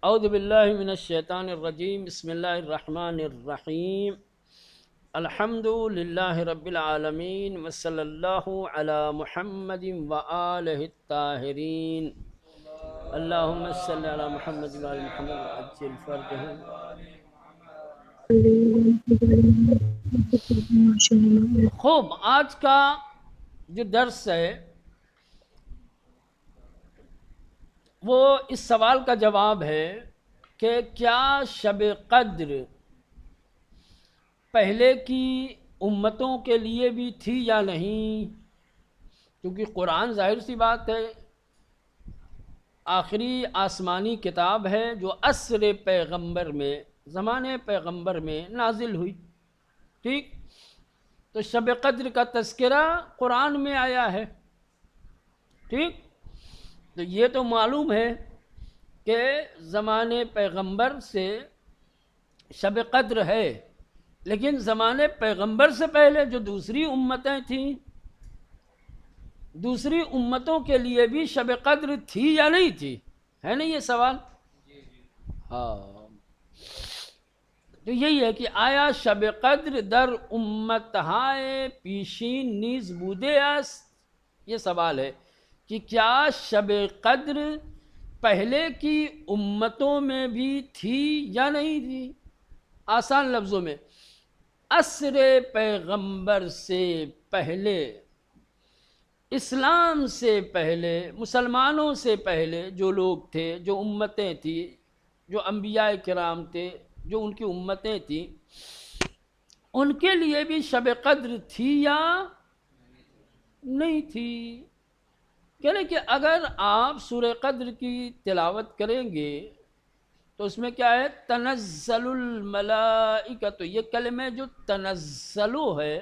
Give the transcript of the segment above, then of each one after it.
اعوذ باللہ من الشیطان الرجیم بسم اللہ الرحمن الرحیم الحمد للہ رب العالمین وصلی اللہ علی محمد وآلہ الطاہرین اللہم صلی علی محمد وآل محمد وعجل فرجہم۔ خوب، آج کا جو درس ہے وہ اس سوال کا جواب ہے کہ کیا شب قدر پہلے کی امتوں کے لیے بھی تھی یا نہیں، کیونکہ قرآن ظاہر سی بات ہے آخری آسمانی کتاب ہے جو عصر پیغمبر میں، زمانے پیغمبر میں نازل ہوئی، ٹھیک؟ تو شب قدر کا تذکرہ قرآن میں آیا ہے، ٹھیک؟ تو یہ تو معلوم ہے کہ زمانے پیغمبر سے شب قدر ہے، لیکن زمانے پیغمبر سے پہلے جو دوسری امتیں تھیں، دوسری امتوں کے لیے بھی شب قدر تھی یا نہیں تھی؟ ہے نا یہ سوال؟ ہاں، تو یہی ہے کہ آیا شب قدر در امتہائے پیشین نیز بودے است؟ یہ سوال ہے کہ کیا شب قدر پہلے کی امتوں میں بھی تھی یا نہیں تھی؟ آسان لفظوں میں، عصر پیغمبر سے پہلے، اسلام سے پہلے، مسلمانوں سے پہلے جو لوگ تھے، جو امتیں تھیں، جو انبیاء کرام تھے، جو ان کی امتیں تھیں، ان کے لیے بھی شب قدر تھی یا نہیں تھی؟ کہنے کہ اگر آپ سورہ قدر کی تلاوت کریں گے تو اس میں کیا ہے؟ تنزل الملائکہ، تو یہ کلمہ جو تنزلو ہے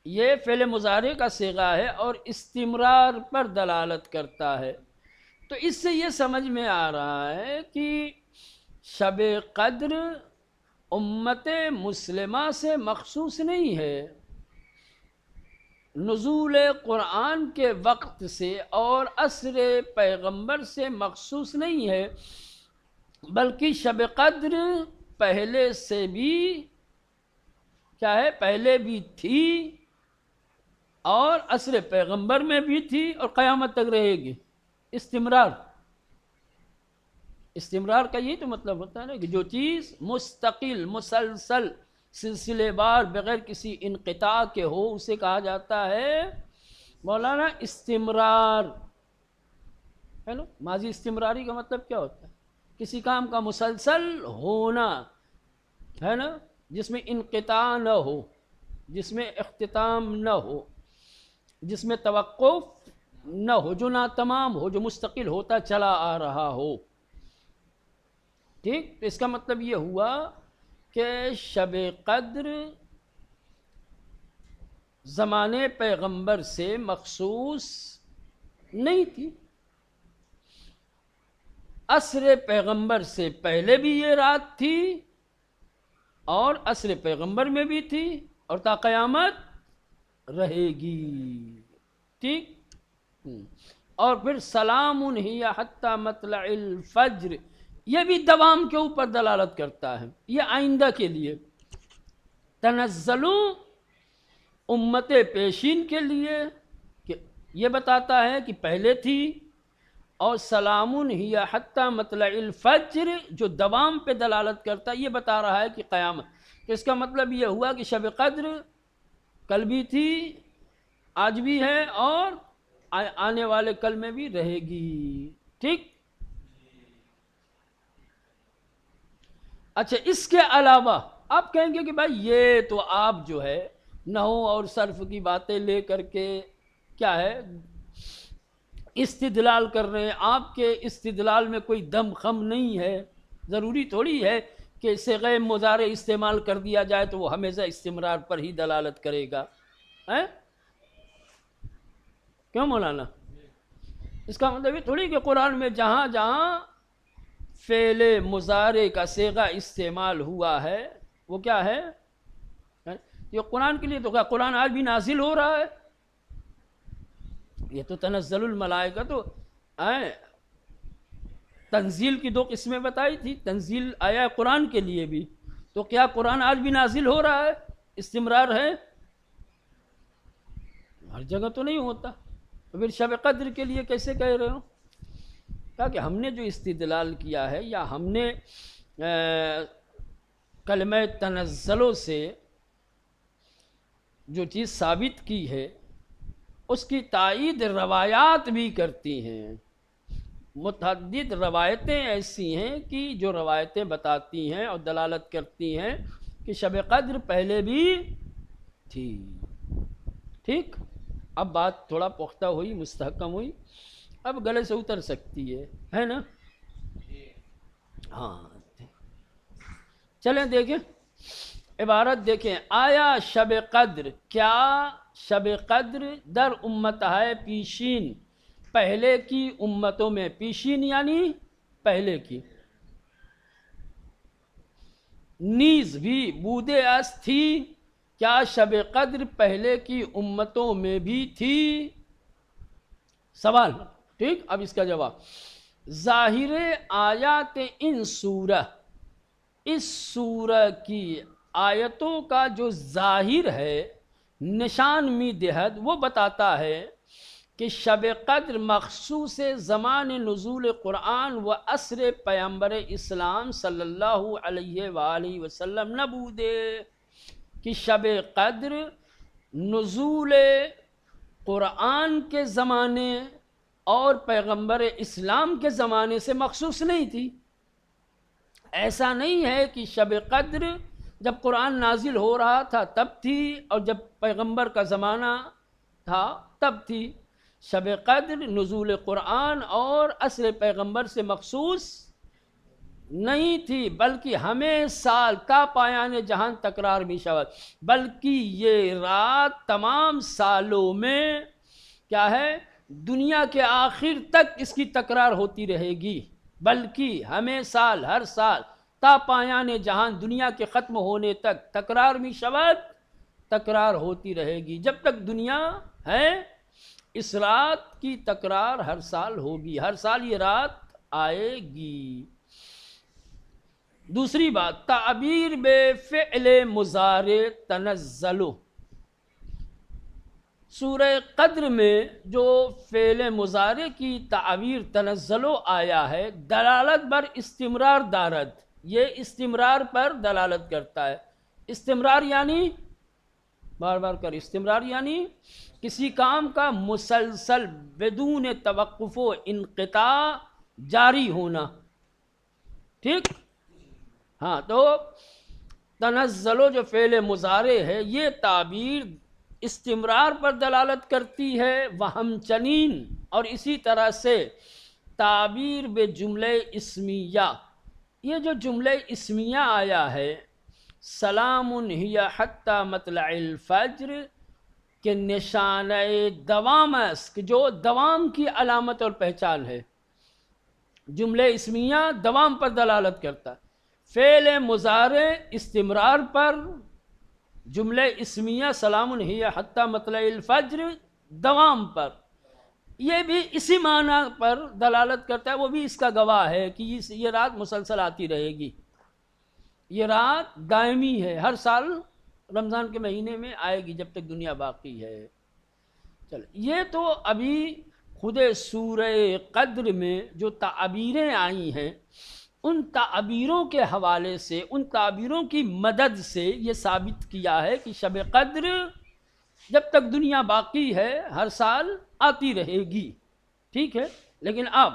یہ فعل مضارع کا صیغہ ہے اور استمرار پر دلالت کرتا ہے، تو اس سے یہ سمجھ میں آ رہا ہے کہ شب قدر امت مسلمہ سے مخصوص نہیں ہے، نزول قرآن کے وقت سے اور عصر پیغمبر سے مخصوص نہیں ہے، بلکہ شب قدر پہلے سے بھی کیا ہے؟ پہلے بھی تھی اور عصر پیغمبر میں بھی تھی اور قیامت تک رہے گی، استمرار۔ استمرار کا یہی تو مطلب ہوتا ہے نا کہ جو چیز مستقل، مسلسل، سلسلے وار، بغیر کسی انقطاع کے ہو، اسے کہا جاتا ہے مولانا استمرار، ہے نا؟ ماضی استمراری کا مطلب کیا ہوتا ہے؟ کسی کام کا مسلسل ہونا، ہے نا؟ جس میں انقطاع نہ ہو، جس میں اختتام نہ ہو، جس میں توقف نہ ہو، جو ناتمام ہو، جو مستقل ہوتا چلا آ رہا ہو، ٹھیک؟ تو اس کا مطلب یہ ہوا کہ شب قدر زمانے پیغمبر سے مخصوص نہیں تھی، عصر پیغمبر سے پہلے بھی یہ رات تھی اور عصر پیغمبر میں بھی تھی اور تا قیامت رہے گی، ٹھیک؟ اور پھر سلام ہی حتی مطلع الفجر، یہ بھی دوام کے اوپر دلالت کرتا ہے، یہ آئندہ کے لیے۔ تنزلو امت پیشین کے لیے کہ یہ بتاتا ہے کہ پہلے تھی، اور سلام ہی حتی مطلع الفجر جو دوام پہ دلالت کرتا ہے، یہ بتا رہا ہے کہ قیامت۔ تو اس کا مطلب یہ ہوا کہ شب قدر کل بھی تھی، آج بھی ہے اور آنے والے کل میں بھی رہے گی، ٹھیک؟ اچھا، اس کے علاوہ آپ کہیں گے کہ بھائی یہ تو آپ جو ہے نحو اور صرف کی باتیں لے کر کے کیا ہے استدلال کر رہے ہیں، آپ کے استدلال میں کوئی دم خم نہیں ہے، ضروری تھوڑی ہے کہ صیغہ مضارع استعمال کر دیا جائے تو وہ ہمیشہ استمرار پر ہی دلالت کرے گا، کیوں مولانا؟ اس کا مطلب یہ تھوڑی کہ قرآن میں جہاں جہاں فعل مضارع کا صیغہ استعمال ہوا ہے وہ کیا ہے؟ یہ قرآن کے لیے تو کیا قرآن آج بھی نازل ہو رہا ہے؟ یہ تو تنزل الملائکہ تو تنزیل کی 2 قسمیں بتائی تھی، تنزیل آیا قرآن کے لیے بھی، تو کیا قرآن آج بھی نازل ہو رہا ہے، استمرار ہے؟ ہر جگہ تو نہیں ہوتا، تو پھر شب قدر کے لیے کیسے کہہ رہے ہو؟ تاکہ ہم نے جو استدلال کیا ہے یا ہم نے کلمہ تنزلوں سے جو چیز ثابت کی ہے اس کی تائید روایات بھی کرتی ہیں۔ متعدد روایتیں ایسی ہیں کہ جو روایتیں بتاتی ہیں اور دلالت کرتی ہیں کہ شب قدر پہلے بھی تھی۔ ٹھیک، اب بات تھوڑا پختہ ہوئی، مستحکم ہوئی، اب گلے سے اتر سکتی ہے نا؟ ہاں چلیں دیکھیں عبارت دیکھیں، آیا شب قدر، کیا شب قدر در امت ہے پیشین، پہلے کی امتوں میں، پیشین یعنی پہلے کی، نیز بھی بودے اس تھی، کیا شب قدر پہلے کی امتوں میں بھی تھی؟ سوال، ٹھیک، اب اس کا جواب، ظاہر آیات ان سورہ، اس سورہ کی آیتوں کا جو ظاہر ہے، نشان می دہد، وہ بتاتا ہے کہ شب قدر مخصوص زمان نزول قرآن و عصر پیغمبر اسلام صلی اللہ علیہ وآلہ وسلم نبودے، کہ شب قدر نزول قرآن کے زمانے اور پیغمبر اسلام کے زمانے سے مخصوص نہیں تھی۔ ایسا نہیں ہے کہ شب قدر جب قرآن نازل ہو رہا تھا تب تھی اور جب پیغمبر کا زمانہ تھا تب تھی۔ شب قدر نزول قرآن اور عصر پیغمبر سے مخصوص نہیں تھی، بلکہ ہمیں سال تا پایان جہان تکرار بھی شود، بلکہ یہ رات تمام سالوں میں کیا ہے، دنیا کے آخر تک اس کی تکرار ہوتی رہے گی، بلکہ ہمیں سال، ہر سال تا پایان جہان، دنیا کے ختم ہونے تک تکرار بھی شود، تکرار ہوتی رہے گی، جب تک دنیا ہے اس رات کی تکرار ہر سال ہوگی، ہر سال یہ رات آئے گی۔ دوسری بات، تعبیر بے فعل مضارع تنزلو، سورہ قدر میں جو فعل مضارع کی تعبیر تنزلو آیا ہے، دلالت بر استمرار دارد، یہ استمرار پر دلالت کرتا ہے۔ استمرار یعنی بار بار کر، استمرار یعنی کسی کام کا مسلسل بدون توقف و انقطاع جاری ہونا، ٹھیک؟ ہاں، تو تنزلو جو فعل مضارع ہے یہ تعبیر استمرار پر دلالت کرتی ہے، وہم چنین، اور اسی طرح سے تعبیر بے جملہ اسمیہ، یہ جو جملہ اسمیہ آیا ہے، سلام ہی حتی مطلع الفجر، کہ نشانہ دوام است، کہ جو دوام کی علامت اور پہچان ہے، جملہ اسمیہ دوام پر دلالت کرتا ہے، فعل مضارع استمرار پر، جملہ اسمیہ سلام ہی حتی مطلع الفجر دوام پر، یہ بھی اسی معنی پر دلالت کرتا ہے، وہ بھی اس کا گواہ ہے کہ یہ رات مسلسل آتی رہے گی، یہ رات دائمی ہے، ہر سال رمضان کے مہینے میں آئے گی جب تک دنیا باقی ہے۔ چل، یہ تو ابھی خود سورہ قدر میں جو تعبیریں آئی ہیں ان تعبیروں کے حوالے سے، ان تعبیروں کی مدد سے یہ ثابت کیا ہے کہ شب قدر جب تک دنیا باقی ہے ہر سال آتی رہے گی، ٹھیک ہے؟ لیکن اب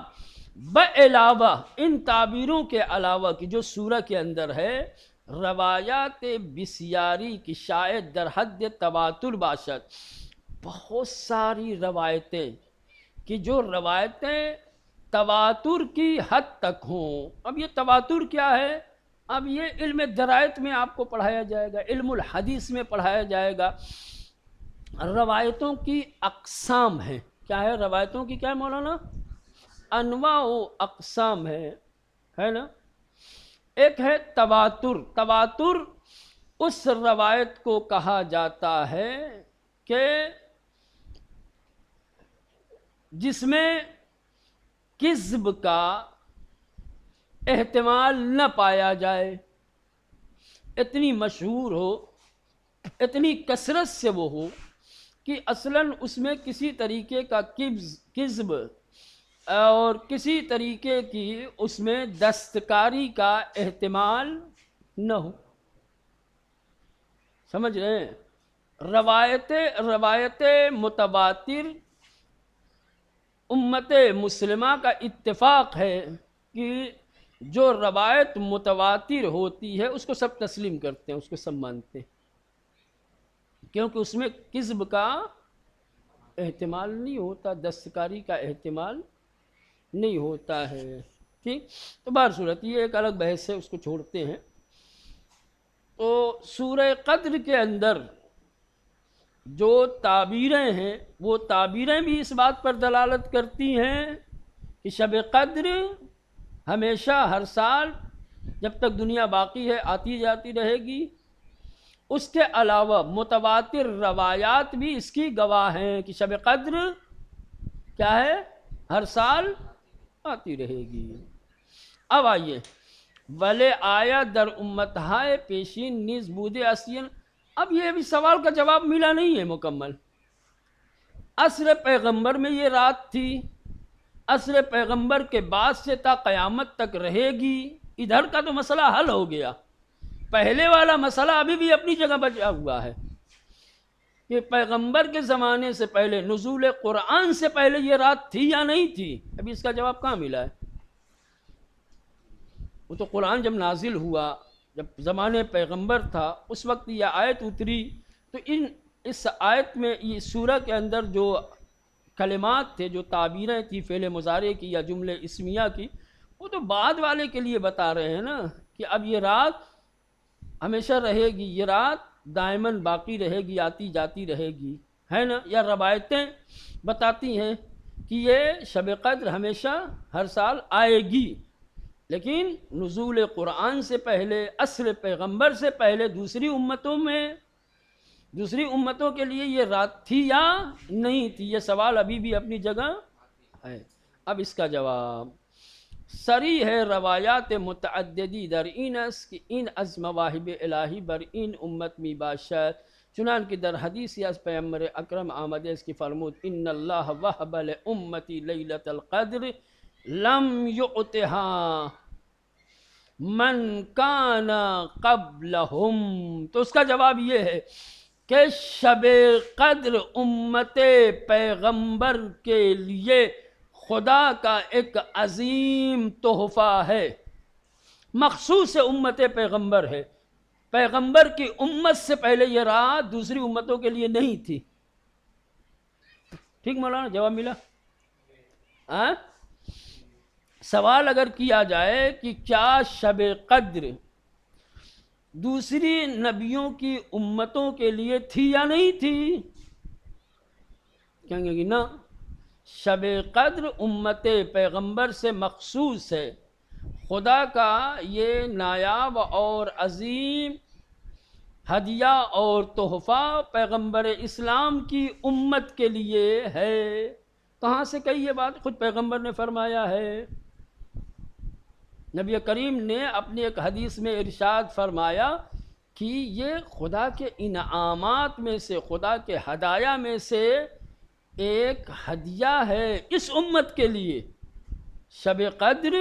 بعلاوہ ان تعبیروں کے علاوہ کہ جو سورہ کے اندر ہے، روایات بسیاری کی شاید در حد تواتر باشد، بہت ساری روایتیں کہ جو روایتیں تواتر کی حد تک ہوں۔ اب یہ تواتر کیا ہے؟ اب یہ علم درایت میں آپ کو پڑھایا جائے گا، علم الحدیث میں پڑھایا جائے گا۔ روایتوں کی اقسام ہیں، کیا ہے روایتوں کی؟ کیا ہے مولانا؟ انواع و اقسام ہے نا؟ ایک ہے تواتر، تواتر اس روایت کو کہا جاتا ہے کہ جس میں کذب کا احتمال نہ پایا جائے، اتنی مشہور ہو، اتنی کثرت سے وہ ہو کہ اصلاً اس میں کسی طریقے کا کذب اور کسی طریقے کی اس میں دستکاری کا احتمال نہ ہو. سمجھ رہے ہیں؟ روایت متواتر امت مسلمہ کا اتفاق ہے کہ جو روایت متواتر ہوتی ہے اس کو سب تسلیم کرتے ہیں، اس کو سب مانتے ہیں، کیونکہ اس میں کذب کا احتمال نہیں ہوتا، دستکاری کا احتمال نہیں ہوتا ہے. ٹھیک، تو بہر صورت یہ ایک الگ بحث ہے، اس کو چھوڑتے ہیں. تو سورہ قدر کے اندر جو تعبیریں ہیں وہ تعبیریں بھی اس بات پر دلالت کرتی ہیں کہ شب قدر ہمیشہ ہر سال جب تک دنیا باقی ہے آتی جاتی رہے گی. اس کے علاوہ متواتر روایات بھی اس کی گواہ ہیں کہ شب قدر کیا ہے، ہر سال آتی رہے گی. اب آئیے، ولے آیا در امتہائے پیشین نیز بودے اسین. اب یہ بھی سوال کا جواب ملا نہیں ہے مکمل. عصر پیغمبر میں یہ رات تھی، عصر پیغمبر کے بعد سے تا قیامت تک رہے گی، ادھر کا تو مسئلہ حل ہو گیا. پہلے والا مسئلہ ابھی بھی اپنی جگہ بچا ہوا ہے کہ پیغمبر کے زمانے سے پہلے، نزول قرآن سے پہلے یہ رات تھی یا نہیں تھی. ابھی اس کا جواب کہاں ملا ہے؟ وہ تو قرآن جب نازل ہوا، جب زمانے پیغمبر تھا، اس وقت یہ آیت اتری. تو اس آیت میں، یہ سورہ کے اندر جو کلمات تھے، جو تعبیریں تھی فعل مضارع کی یا جملے اسمیہ کی، وہ تو بعد والے کے لیے بتا رہے ہیں نا کہ اب یہ رات ہمیشہ رہے گی، یہ رات دائماً باقی رہے گی، آتی جاتی رہے گی، ہے نا. یا روایتیں بتاتی ہیں کہ یہ شب قدر ہمیشہ ہر سال آئے گی. لیکن نزول قرآن سے پہلے، عصر پیغمبر سے پہلے دوسری امتوں کے لیے یہ رات تھی یا نہیں تھی، یہ سوال ابھی بھی اپنی جگہ ہے. اب اس کا جواب سری ہے روایات متعددی در اینس کہ ان از مواہب الہی بر این امت می باشد، چنان کہ در حدیث از پیغمبر اکرم آمده است کہ فرمود ان اللہ وهب لامتی لیلۃ القدر لم یعطها من کان قبلہم. تو اس کا جواب یہ ہے کہ شب قدر امت پیغمبر کے لیے خدا کا ایک عظیم تحفہ ہے، مخصوص امت پیغمبر ہے. پیغمبر کی امت سے پہلے یہ رات دوسری امتوں کے لیے نہیں تھی. ٹھیک مولانا، جواب ملا؟ سوال اگر کیا جائے کہ کیا شب قدر دوسری نبیوں کی امتوں کے لیے تھی یا نہیں تھی، کہیں گے کہ نہ، شب قدر امت پیغمبر سے مخصوص ہے. خدا کا یہ نایاب اور عظیم ہدیہ اور تحفہ پیغمبر اسلام کی امت کے لیے ہے. کہاں سے کہی یہ بات؟ خود پیغمبر نے فرمایا ہے. نبی کریم نے اپنی ایک حدیث میں ارشاد فرمایا کہ یہ خدا کے انعامات میں سے، خدا کے ہدایہ میں سے ایک ہدیہ ہے اس امت کے لیے. شب قدر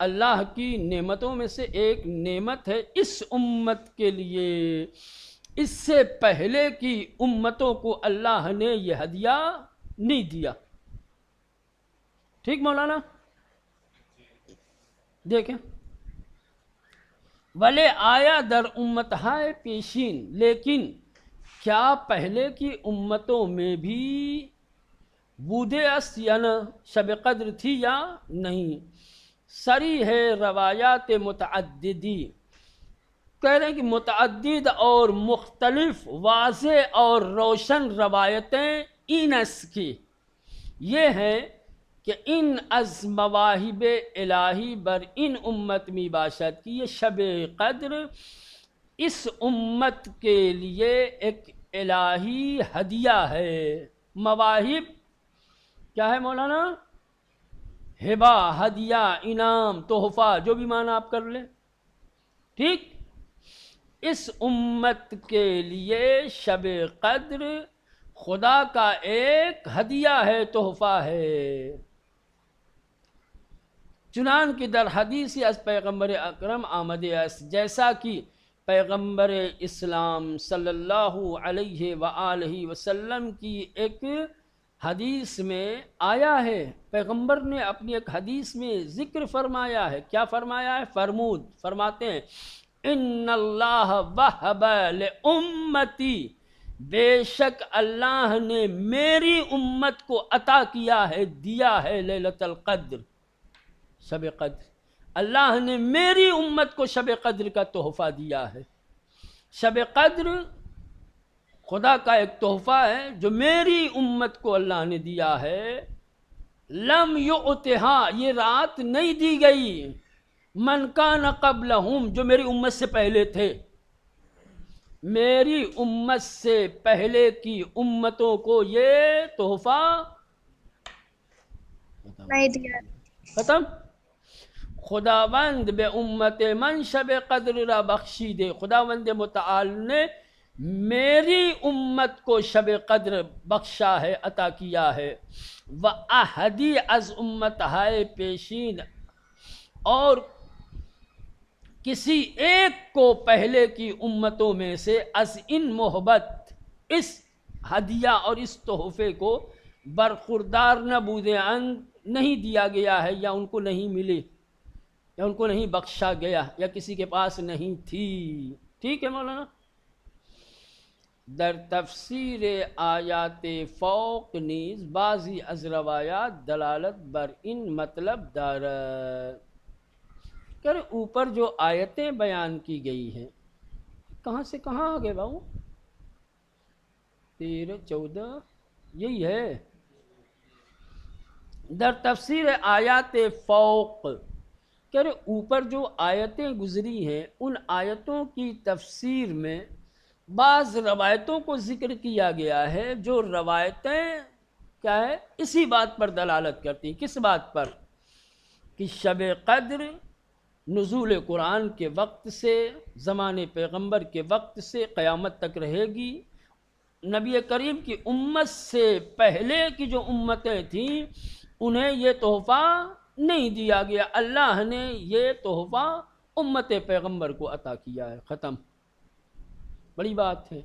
اللہ کی نعمتوں میں سے ایک نعمت ہے اس امت کے لیے. اس سے پہلے کی امتوں کو اللہ نے یہ ہدیہ نہیں دیا. ٹھیک مولانا؟ دیکھیں، ولے آیا در امتہائے پیشین، لیکن کیا پہلے کی امتوں میں بھی بودے است یا نہ، شب قدر تھی یا نہیں. سری ہے روایات متعددی، کہہ رہے ہیں کہ متعدد اور مختلف واضح اور روشن روایتیں اینس کی یہ ہیں کہ ان از مواہب الہی بر ان امت می باشد، کہ یہ شب قدر اس امت کے لیے ایک الہی ہدیہ ہے. مواہب کیا ہے مولانا؟ ہبا، ہدیہ، انعام، تحفہ، جو بھی معنی آپ کر لیں، ٹھیک۔ اس امت کے لیے شب قدر خدا کا ایک ہدیہ ہے، تحفہ ہے۔ چنانکہ در حدیث از پیغمبر اکرم آمده است، جیسا کہ پیغمبر اسلام صلی اللہ علیہ وآلہ وسلم کی ایک حدیث میں آیا ہے، پیغمبر نے اپنی ایک حدیث میں ذکر فرمایا ہے۔ کیا فرمایا ہے؟ فرماتے ہیں ان اللہ وہب لامتی، بے شک اللہ نے میری امت کو عطا کیا ہے، دیا ہے لیلۃ القدر، شب قدر۔ اللہ نے میری امت کو شب قدر کا تحفہ دیا ہے۔ شب قدر خدا کا ایک تحفہ ہے جو میری امت کو اللہ نے دیا ہے۔ لم یعطھا، یہ رات نہیں دی گئی، من کان قبلہم، جو میری امت سے پہلے تھے۔ میری امت سے پہلے کی امتوں کو یہ تحفہ نہیں دیا۔ ختم۔ خداوند بے امت من شب قدر را بخشی دے، خداوند متعال نے میری امت کو شب قدر بخشا ہے، عطا کیا ہے۔ وَأَحَدِی از امت ہائے پیشین، اور کسی ایک کو پہلے کی امتوں میں سے از ان محبت، اس ہدیہ اور اس تحفے کو برخوردار نہ بودے اند، نہیں دیا گیا ہے، یا ان کو نہیں ملی، یا ان کو نہیں بخشا گیا، یا کسی کے پاس نہیں تھی۔ ٹھیک ہے مولانا؟ در تفسیر آیات فوق نیز بعضی از روایات دلالت بر ان مطلب دارد۔ کر اوپر جو آیتیں بیان کی گئی ہیں، کہاں سے کہاں آ گئے باؤ؟ 13 14 یہی ہے۔ در تفسیر آیات فوق، کہ اوپر جو آیتیں گزری ہیں ان آیتوں کی تفسیر میں بعض روایتوں کو ذکر کیا گیا ہے، جو روایتیں کیا ہے، اسی بات پر دلالت کرتی ہیں۔ کس بات پر؟ کہ شب قدر نزول قرآن کے وقت سے، زمان پیغمبر کے وقت سے قیامت تک رہے گی۔ نبی کریم کی امت سے پہلے کی جو امتیں تھیں انہیں یہ تحفہ نہیں دیا گیا، اللہ نے یہ تحفہ امت پیغمبر کو عطا کیا ہے۔ ختم۔ بڑی بات ہے۔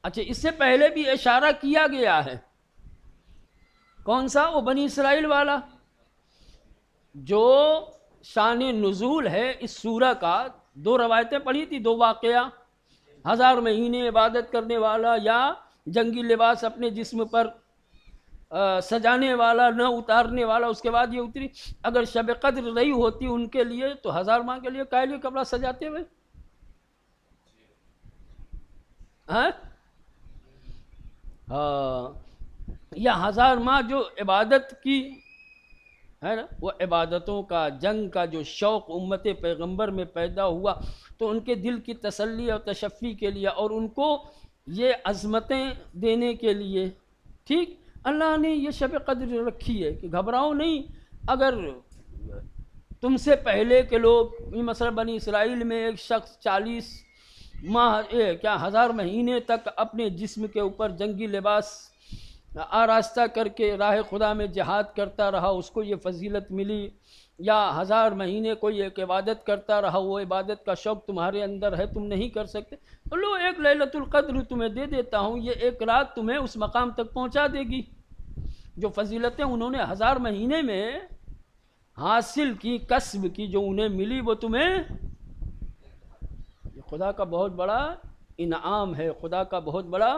اچھا، اس سے پہلے بھی اشارہ کیا گیا ہے، کون سا؟ وہ بنی اسرائیل والا، جو شان نزول ہے اس سورہ کا۔ 2 روایتیں پڑھی تھی، 2 واقعہ، 1000 مہینے عبادت کرنے والا، یا جنگی لباس اپنے جسم پر سجانے والا، نہ اتارنے والا۔ اس کے بعد یہ اتری، اگر شب قدر رہی ہوتی ان کے لیے تو 1000 ماہ کے لیے کائے لیے کپڑا سجاتے ہوئے؟ ہاں، یا 1000 ماہ جو عبادت کی ہے نا، وہ عبادتوں کا، جنگ کا جو شوق امت پیغمبر میں پیدا ہوا، تو ان کے دل کی تسلی اور تشفی کے لیے، اور ان کو یہ عظمتیں دینے کے لیے، ٹھیک، اللہ نے یہ شب قدر رکھی ہے کہ گھبراؤ نہیں۔ اگر تم سے پہلے کے لوگ، مثلا بنی اسرائیل میں ایک شخص 40 ماہ 1000 مہینے تک اپنے جسم کے اوپر جنگی لباس آراستہ کر کے راہ خدا میں جہاد کرتا رہا، اس کو یہ فضیلت ملی، یا 1000 مہینے کوئی ایک عبادت کرتا رہا، وہ عبادت کا شوق تمہارے اندر ہے، تم نہیں کر سکتے، تو لو ایک لیلۃ القدر تمہیں دے دیتا ہوں، یہ ایک رات تمہیں اس مقام تک پہنچا دے گی۔ جو فضیلتیں انہوں نے 1000 مہینے میں حاصل کی، کسب کی، جو انہیں ملی، وہ تمہیں، یہ خدا کا بہت بڑا انعام ہے، خدا کا بہت بڑا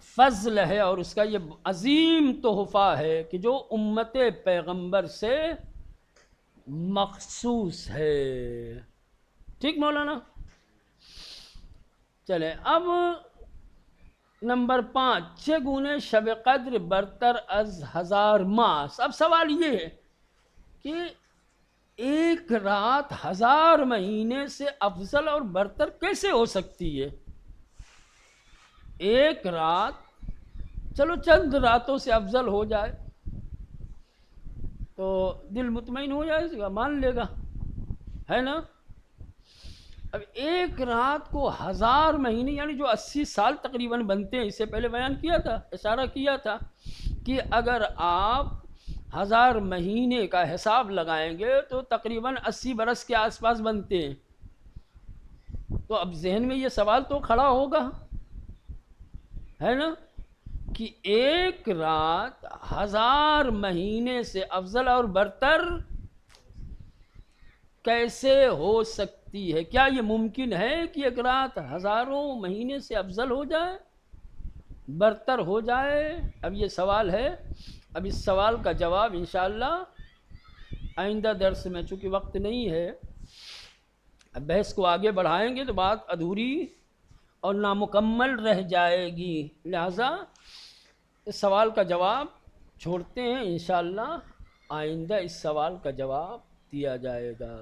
فضل ہے، اور اس کا یہ عظیم تحفہ ہے کہ جو امت پیغمبر سے مخصوص ہے۔ ٹھیک مولانا؟ چلے اب نمبر 5، چگونے شب قدر برتر از 1000 ماہ۔ اب سوال یہ ہے کہ ایک رات 1000 مہینے سے افضل اور برتر کیسے ہو سکتی ہے؟ ایک رات چلو چند راتوں سے افضل ہو جائے، تو دل مطمئن ہو جائے گا، مان لے گا، ہے نا؟ اب ایک رات کو 1000 مہینے یعنی جو 80 سال تقریباً بنتے ہیں، اس سے پہلے بیان کیا تھا، اشارہ کیا تھا کہ اگر آپ 1000 مہینے کا حساب لگائیں گے تو تقریباً 80 برس کے آس پاس بنتے ہیں۔ تو اب ذہن میں یہ سوال تو کھڑا ہوگا، ہے نا، کہ ایک رات 1000 مہینے سے افضل اور برتر کیسے ہو سکتی ہے؟ کیا یہ ممکن ہے کہ ایک رات ہزاروں مہینے سے افضل ہو جائے، برتر ہو جائے؟ اب یہ سوال ہے، اب اس سوال کا جواب انشاءاللہ آئندہ درس میں، چونکہ وقت نہیں ہے، اب بحث کو آگے بڑھائیں گے تو بات ادھوری اور نامکمل رہ جائے گی، لہذا اس سوال کا جواب چھوڑتے ہیں، انشاءاللہ آئندہ اس سوال کا جواب دیا جائے گا۔